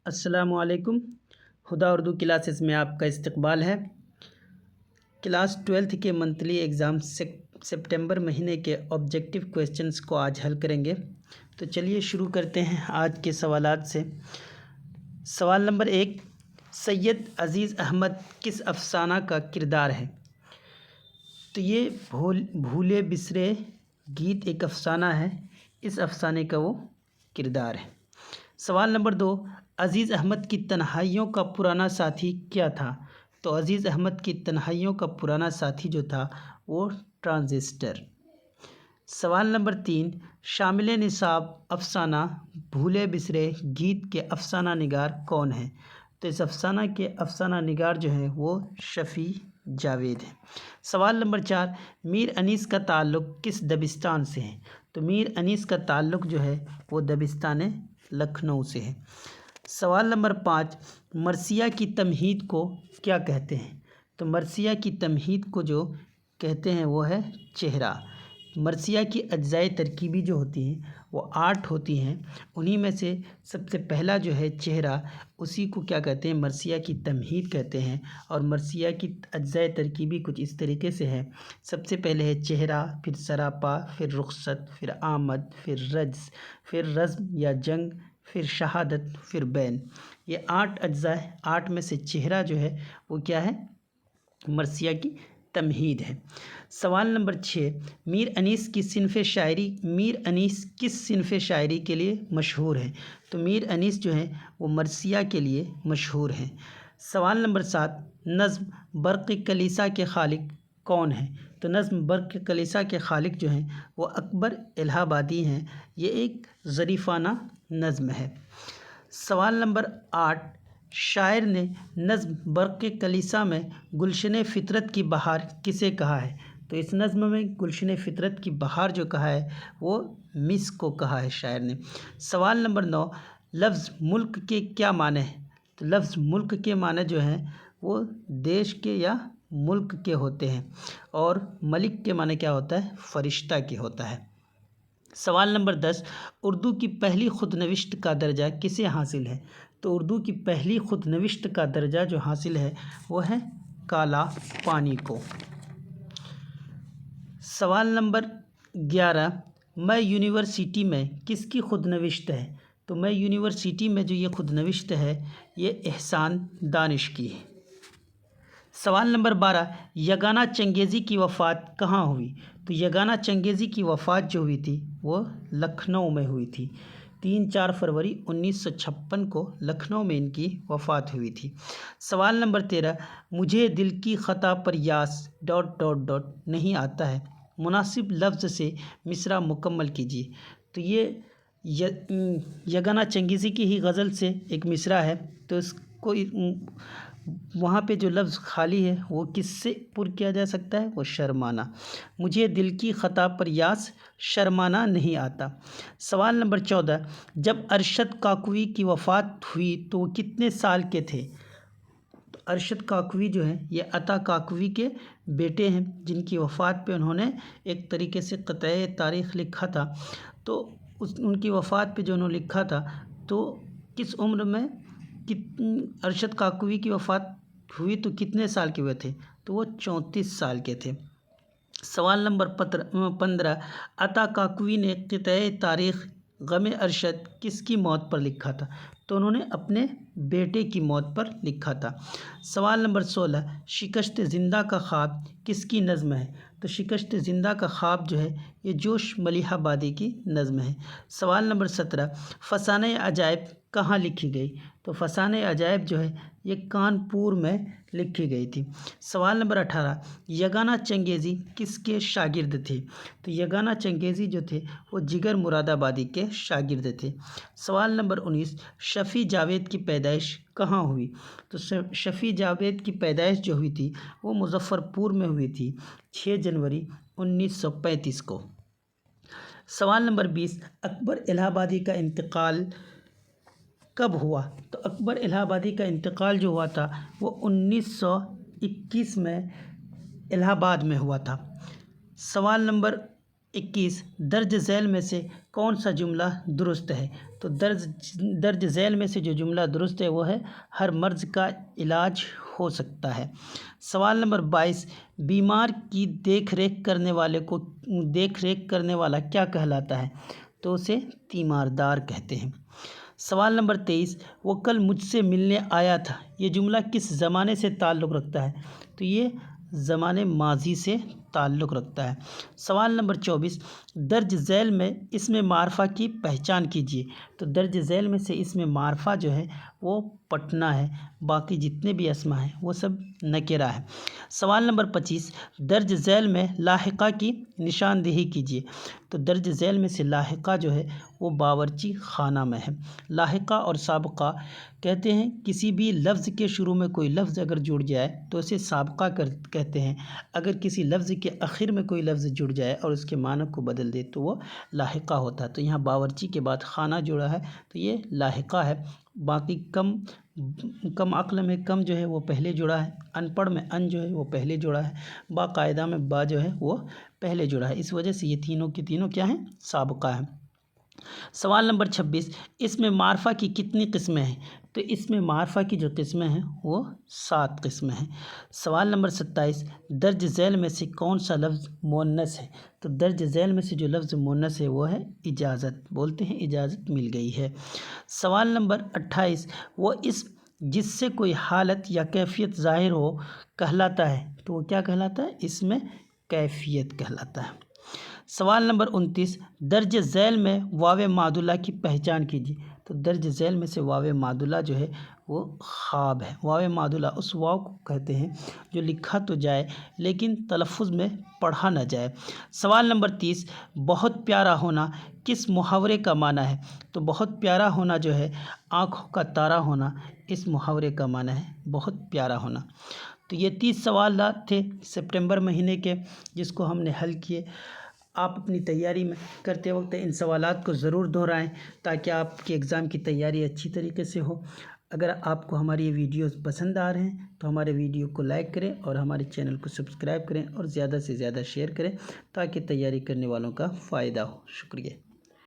السلام علیکم۔ ہدا اردو کلاسز میں آپ کا استقبال ہے۔ کلاس 12 کے منتھلی ایگزام سپٹمبر مہینے کے آبجیکٹیو کویسچنز کو آج حل کریں گے۔ تو چلیے شروع کرتے ہیں آج کے سوالات سے۔ سوال نمبر 1، سید عزیز احمد کس افسانہ کا کردار ہے؟ تو یہ بھولے بسرے گیت ایک افسانہ ہے، اس افسانے کا وہ کردار ہے۔ سوال نمبر 2، عزیز احمد کی تنہائیوں کا پرانا ساتھی کیا تھا؟ تو عزیز احمد کی تنہائیوں کا پرانا ساتھی جو تھا وہ ٹرانزسٹر۔ سوال نمبر 3، شامل نصاب افسانہ بھولے بسرے گیت کے افسانہ نگار کون ہیں؟ تو اس افسانہ کے افسانہ نگار جو ہیں وہ شفیع جاوید ہیں۔ سوال نمبر 4، میر انیس کا تعلق کس دبستان سے ہے؟ تو میر انیس کا تعلق جو ہے وہ دبستان لکھنؤ سے ہے۔ سوال نمبر 5، مرثیہ کی تمہید کو کیا کہتے ہیں؟ تو مرثیہ کی تمہید کو جو کہتے ہیں وہ ہے چہرہ۔ مرثیہ کی اجزائے ترکیبی جو ہوتی ہیں وہ 8 ہوتی ہیں، انہی میں سے سب سے پہلا جو ہے چہرہ، اسی کو کیا کہتے ہیں؟ مرثیہ کی تمہید کہتے ہیں۔ اور مرثیہ کی اجزائے ترکیبی کچھ اس طریقے سے ہے، سب سے پہلے ہے چہرہ، پھر سراپا، پھر رخصت، پھر آمد، پھر رجز، پھر رزم یا جنگ، پھر شہادت، پھر بین۔ یہ 8 اجزاء، 8 میں سے چہرہ جو ہے وہ کیا ہے؟ مرثیہ کی تمہید ہے۔ سوال نمبر 6، میر انیس کی صنف شاعری، میر انیس کس صنف شاعری کے لیے مشہور ہے؟ تو میر انیس جو ہے وہ مرثیہ کے لیے مشہور ہیں۔ سوال نمبر 7، نظم برق کلیسا کے خالق کون ہیں؟ تو نظم برق کلیسا کے خالق جو ہیں وہ اکبر الہ آبادی ہیں، یہ ایک ظریفانہ نظم ہے۔ سوال نمبر 8، شاعر نے نظم برق کلیسا میں گلشن فطرت کی بہار کسے کہا ہے؟ تو اس نظم میں گلشن فطرت کی بہار جو کہا ہے وہ مس کو کہا ہے شاعر نے۔ سوال نمبر 9، لفظ ملک کے کیا معنی ہیں؟ تو لفظ ملک کے معنی جو ہیں وہ دیش کے یا ملک کے ہوتے ہیں، اور ملک کے معنی کیا ہوتا ہے؟ فرشتہ کے ہوتا ہے۔ سوال نمبر 10، اردو کی پہلی خود نوشت کا درجہ کسے حاصل ہے؟ تو اردو کی پہلی خود نوشت کا درجہ جو حاصل ہے وہ ہے کالا پانی کو۔ سوال نمبر 11، میں یونیورسٹی میں کس کی خود نوشت ہے؟ تو میں یونیورسٹی میں جو یہ خود نوشت ہے یہ احسان دانش کی ہے۔ سوال نمبر 12، یگانہ چنگیزی کی وفات کہاں ہوئی؟ تو یگانہ چنگیزی کی وفات جو ہوئی تھی وہ لکھنؤ میں ہوئی تھی، 3-4 فروری 1956 کو لکھنؤ میں ان کی وفات ہوئی تھی۔ سوال نمبر 13، مجھے دل کی خطا پر یاس... نہیں آتا ہے، مناسب لفظ سے مصرع مکمل کیجیے۔ تو یہ یگانہ چنگیزی کی ہی غزل سے ایک مصرع ہے، تو اس کو وہاں پہ جو لفظ خالی ہے وہ کس سے پر کیا جا سکتا ہے؟ وہ شرمانا۔ مجھے دل کی خطا پر یاس شرمانا نہیں آتا۔ سوال نمبر 14، جب ارشد کاکوی کی وفات ہوئی تو وہ کتنے سال کے تھے؟ تو ارشد کاکوی جو ہیں یہ عطا کاکوی کے بیٹے ہیں، جن کی وفات پہ انہوں نے ایک طریقے سے قطعہ تاریخ لکھا تھا۔ تو ان کی وفات پہ جو انہوں نے لکھا تھا تو کس عمر میں ارشد کاکوی کی وفات ہوئی تو کتنے سال کے ہوئے تھے؟ تو وہ 34 سال کے تھے۔ سوال نمبر 15، عطا کاکوی نے قطعہ تاریخ غم ارشد کس کی موت پر لکھا تھا؟ تو انہوں نے اپنے بیٹے کی موت پر لکھا تھا۔ سوال نمبر 16، شکست زندہ کا خواب کس کی نظم ہے؟ تو شکست زندہ کا خواب جو ہے یہ جوش ملیح آبادی کی نظم ہے۔ سوال نمبر 17، فسانہ عجائب کہاں لکھی گئی؟ تو فسانہ عجائب جو ہے یہ کانپور میں لکھی گئی تھی۔ سوال نمبر 18، یگانہ چنگیزی کس کے شاگرد تھے؟ تو یگانہ چنگیزی جو تھے وہ جگر مراد آبادی کے شاگرد تھے۔ سوال نمبر 19، شفیع جاوید کی پیدائش کہاں ہوئی؟ تو شفیع جاوید کی پیدائش جو ہوئی تھی وہ مظفر پور میں ہوئی تھی، 6 جنوری 1935 کو۔ سوال نمبر 20، اکبر الہ آبادی کا انتقال کب ہوا؟ تو اکبر الہ آبادی کا انتقال جو ہوا تھا وہ 1921 میں الہ آباد میں ہوا تھا۔ سوال نمبر 21 درج ذیل میں سے کون سا جملہ درست ہے؟ تو درج ذیل میں سے جو جملہ درست ہے وہ ہے ہر مرض کا علاج ہو سکتا ہے۔ سوال نمبر 22 بیمار کی دیکھ ریکھ کرنے والا کیا کہلاتا ہے؟ تو اسے تیماردار کہتے ہیں۔ سوال نمبر 23 وہ کل مجھ سے ملنے آیا تھا، یہ جملہ کس زمانے سے تعلق رکھتا ہے؟ تو یہ زمانے ماضی سے تعلق رکھتا ہے۔ سوال نمبر 24 درج ذیل میں اسم معرفہ کی پہچان کیجیے۔ تو درج ذیل میں سے اسم معرفہ جو ہے وہ پٹنہ ہے، باقی جتنے بھی اسما ہیں وہ سب نکرہ ہے۔ سوال نمبر 25 درج ذیل میں لاحقہ کی نشاندہی کیجیے۔ تو درج ذیل میں سے لاحقہ جو ہے وہ باورچی خانہ میں ہے۔ لاحقہ اور سابقہ کہتے ہیں کسی بھی لفظ کے شروع میں کوئی لفظ اگر جڑ جائے تو اسے سابقہ کہتے ہیں، اگر کسی لفظ کے آخر میں کوئی لفظ جڑ جائے اور اس کے معنی کو بدل دے تو وہ لاحقہ ہوتا ہے۔ تو یہاں باورچی کے بعد خانہ جڑا ہے تو یہ لاحقہ ہے۔ باقی کم عقل میں کم جو ہے وہ پہلے جڑا ہے، ان پڑھ میں ان جو ہے وہ پہلے جڑا ہے، باقاعدہ میں با جو ہے وہ پہلے جڑا ہے، اس وجہ سے یہ تینوں کی تینوں کیا ہیں؟ سابقہ ہیں۔ سوال نمبر 26 اسم معرفہ کی کتنی قسمیں ہیں؟ تو اسم معرفہ کی جو قسمیں ہیں وہ 7 قسمیں ہیں۔ سوال نمبر 27 درج ذیل میں سے کون سا لفظ مؤنث ہے؟ تو درج ذیل میں سے جو لفظ مؤنث ہے وہ ہے اجازت، بولتے ہیں اجازت مل گئی ہے۔ سوال نمبر 28 وہ اسم جس سے کوئی حالت یا کیفیت ظاہر ہو کہلاتا ہے؟ تو وہ کیا کہلاتا ہے؟ اسم کیفیت کہلاتا ہے۔ سوال نمبر 29 درج ذیل میں واو معدولہ کی پہچان کیجیے۔ تو درج ذیل میں سے واو معدولہ جو ہے وہ خواب ہے۔ واو معدولہ اس واو کو کہتے ہیں جو لکھا تو جائے لیکن تلفظ میں پڑھا نہ جائے۔ سوال نمبر 30 بہت پیارا ہونا کس محاورے کا معنی ہے؟ تو بہت پیارا ہونا جو ہے آنکھوں کا تارا ہونا، اس محاورے کا معنی ہے بہت پیارا ہونا۔ تو یہ 30 سوالات تھے سپٹمبر مہینے کے جس کو ہم نے حل کیے۔ آپ اپنی تیاری میں کرتے وقت ان سوالات کو ضرور دہرائیں تاکہ آپ کے ایگزام کی تیاری اچھی طریقے سے ہو۔ اگر آپ کو ہماری یہ ویڈیوز پسند آ رہے ہیں تو ہمارے ویڈیو کو لائک کریں اور ہمارے چینل کو سبسکرائب کریں اور زیادہ سے زیادہ شیئر کریں تاکہ تیاری کرنے والوں کا فائدہ ہو۔ شکریہ۔